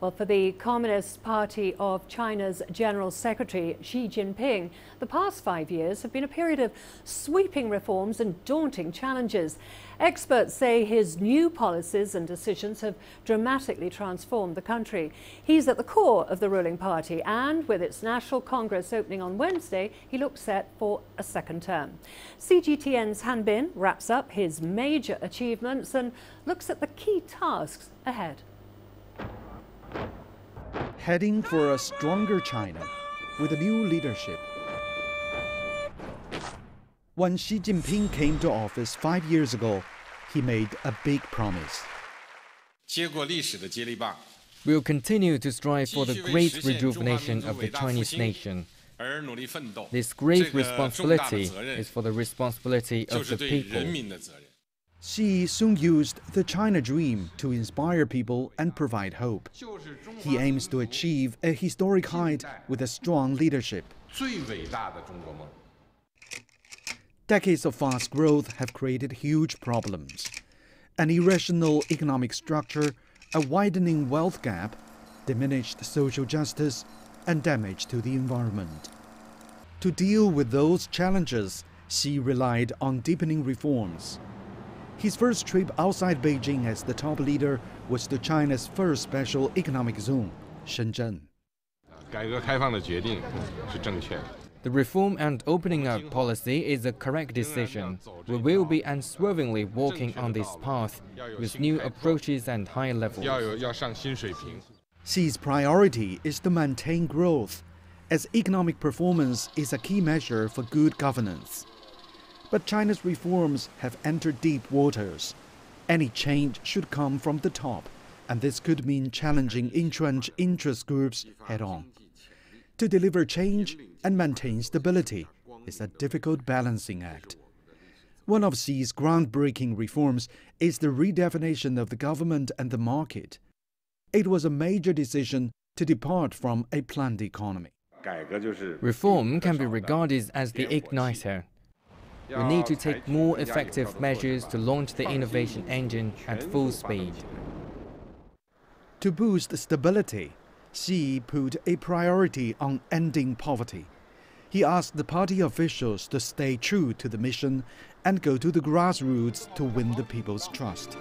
Well, for the Communist Party of China's General Secretary Xi Jinping, the past 5 years have been a period of sweeping reforms and daunting challenges. Experts say his new policies and decisions have dramatically transformed the country. He's at the core of the ruling party, and with its National Congress opening on Wednesday, he looks set for a second term. CGTN's Han Bin wraps up his major achievements and looks at the key tasks ahead. Heading for a stronger China with a new leadership. When Xi Jinping came to office 5 years ago, he made a big promise. We'll continue to strive for the great rejuvenation of the Chinese nation. This great responsibility is for the responsibility of the people. Xi soon used the China dream to inspire people and provide hope. He aims to achieve a historic height with a strong leadership. Decades of fast growth have created huge problems. An irrational economic structure, a widening wealth gap, diminished social justice, and damage to the environment. To deal with those challenges, Xi relied on deepening reforms. His first trip outside Beijing as the top leader was to China's first special economic zone, Shenzhen. The reform and opening up policy is a correct decision. We will be unswervingly walking on this path with new approaches and high levels. Xi's priority is to maintain growth, as economic performance is a key measure for good governance. But China's reforms have entered deep waters. Any change should come from the top, and this could mean challenging entrenched interest groups head-on. To deliver change and maintain stability is a difficult balancing act. One of Xi's groundbreaking reforms is the redefinition of the government and the market. It was a major decision to depart from a planned economy. Reform can be regarded as the igniter. We need to take more effective measures to launch the innovation engine at full speed. To boost stability, Xi put a priority on ending poverty. He asked the party officials to stay true to the mission and go to the grassroots to win the people's trust.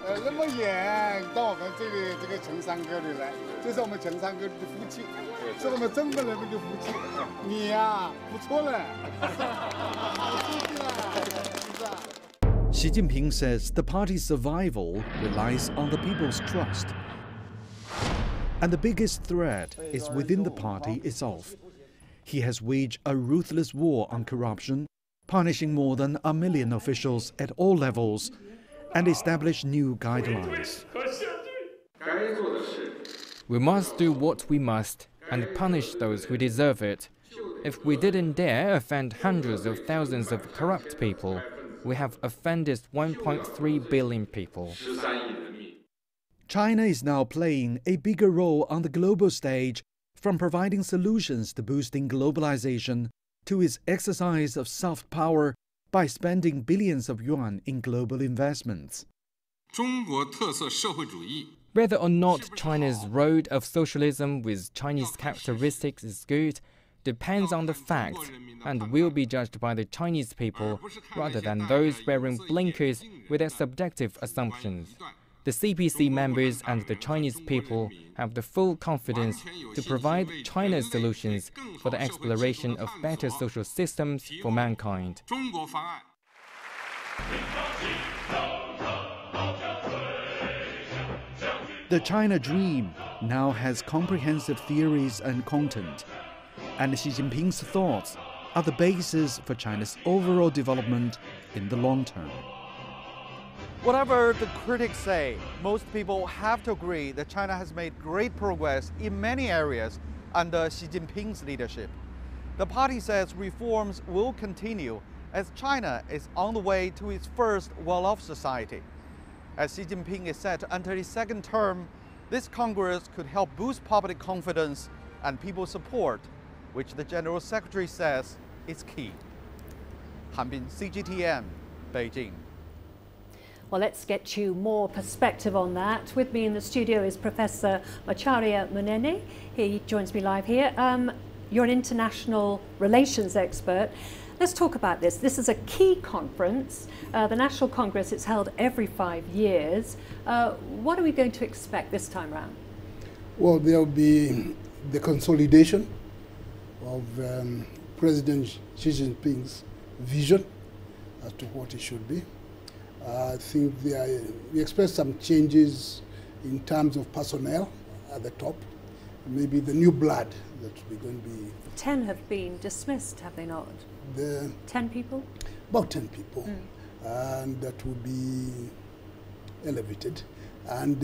Xi Jinping says the party's survival relies on the people's trust. And the biggest threat is within the party itself. He has waged a ruthless war on corruption, punishing more than 1 million officials at all levels, and established new guidelines. We must do what we must and punish those who deserve it. If we didn't dare offend hundreds of thousands of corrupt people, we have offended 1.3 billion people. China is now playing a bigger role on the global stage, from providing solutions to boosting globalization to its exercise of soft power by spending billions of yuan in global investments. Whether or not China's road of socialism with Chinese characteristics is good depends on the fact and will be judged by the Chinese people rather than those wearing blinkers with their subjective assumptions. The CPC members and the Chinese people have the full confidence to provide China's solutions for the exploration of better social systems for mankind. The China Dream now has comprehensive theories and content, and Xi Jinping's thoughts are the basis for China's overall development in the long term. Whatever the critics say, most people have to agree that China has made great progress in many areas under Xi Jinping's leadership. The party says reforms will continue as China is on the way to its first well-off society. As Xi Jinping is set to enter his second term, this Congress could help boost public confidence and people's support, which the General Secretary says is key. Han Bin, CGTN, Beijing. Well, let's get you more perspective on that. With me in the studio is Professor Macharia Munene. He joins me live here. You're an international relations expert. Let's talk about this. This is a key conference. The National Congress, it's held every 5 years. What are we going to expect this time round? Well, there will be the consolidation of President Xi Jinping's vision as to what it should be. I think we expect some changes in terms of personnel at the top. Maybe the new blood that we're going to be... 10 have been dismissed, have they not? 10 people? About 10 people. And that will be elevated. And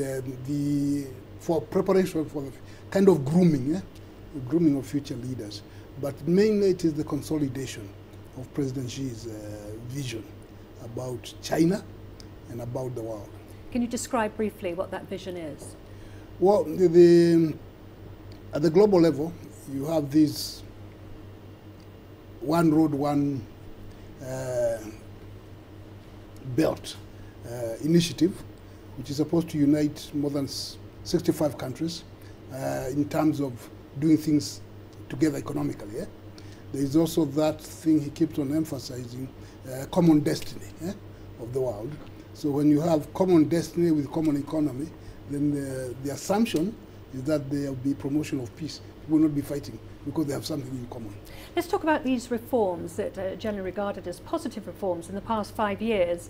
for preparation for the kind of grooming, grooming of future leaders. But mainly it is the consolidation of President Xi's vision about China and about the world. Can you describe briefly what that vision is? Well, at the global level, you have this one road, one belt initiative, which is supposed to unite more than 65 countries in terms of doing things together economically. There is also that thing he keeps on emphasizing, common destiny of the world. So when you have common destiny with common economy, then the assumption is that there will be promotion of peace. People will not be fighting because they have something in common. Let's talk about these reforms that are generally regarded as positive reforms in the past 5 years.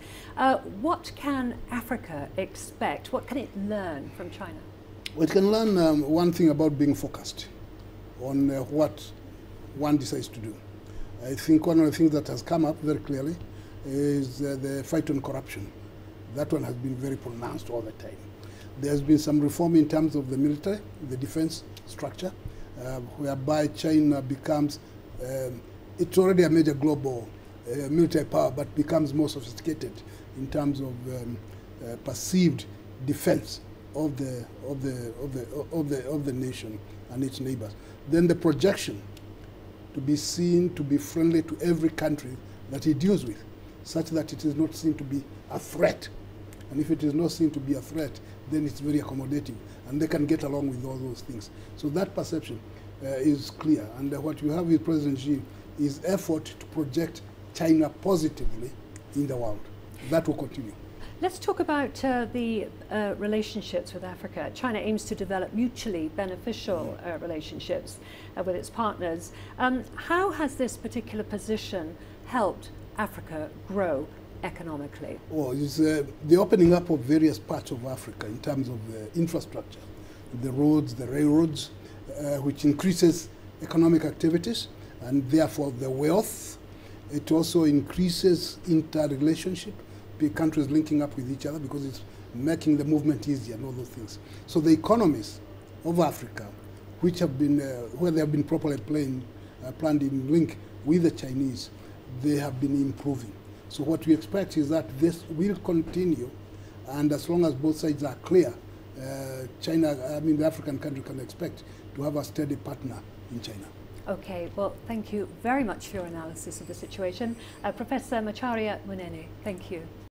What can Africa expect? What can it learn from China? Well, it can learn one thing about being focused on what one decides to do. I think one of the things that has come up very clearly is the fight on corruption. That one has been very pronounced all the time. There's been some reform in terms of the military, the defense structure, whereby China becomes, it's already a major global military power, but becomes more sophisticated in terms of perceived defense of the nation and its neighbors. Then the projection to be seen to be friendly to every country that it deals with, such that it is not seen to be a threat. And if it is not seen to be a threat, then it's very accommodating, and they can get along with all those things. So that perception is clear, and what you have with President Xi is effort to project China positively in the world. That will continue. Let's talk about the relationships with Africa. China aims to develop mutually beneficial relationships with its partners. How has this particular position helped Africa grow economically? Well, it's the opening up of various parts of Africa in terms of infrastructure, the roads, the railroads, which increases economic activities and therefore the wealth. It also increases interrelationship, countries linking up with each other because it's making the movement easier and all those things. So the economies of Africa, which have been, where they have been properly planned in link with the Chinese, they have been improving. So what we expect is that this will continue, and as long as both sides are clear, the African country can expect to have a steady partner in China. Okay, well, thank you very much for your analysis of the situation. Professor Macharia Munene, thank you.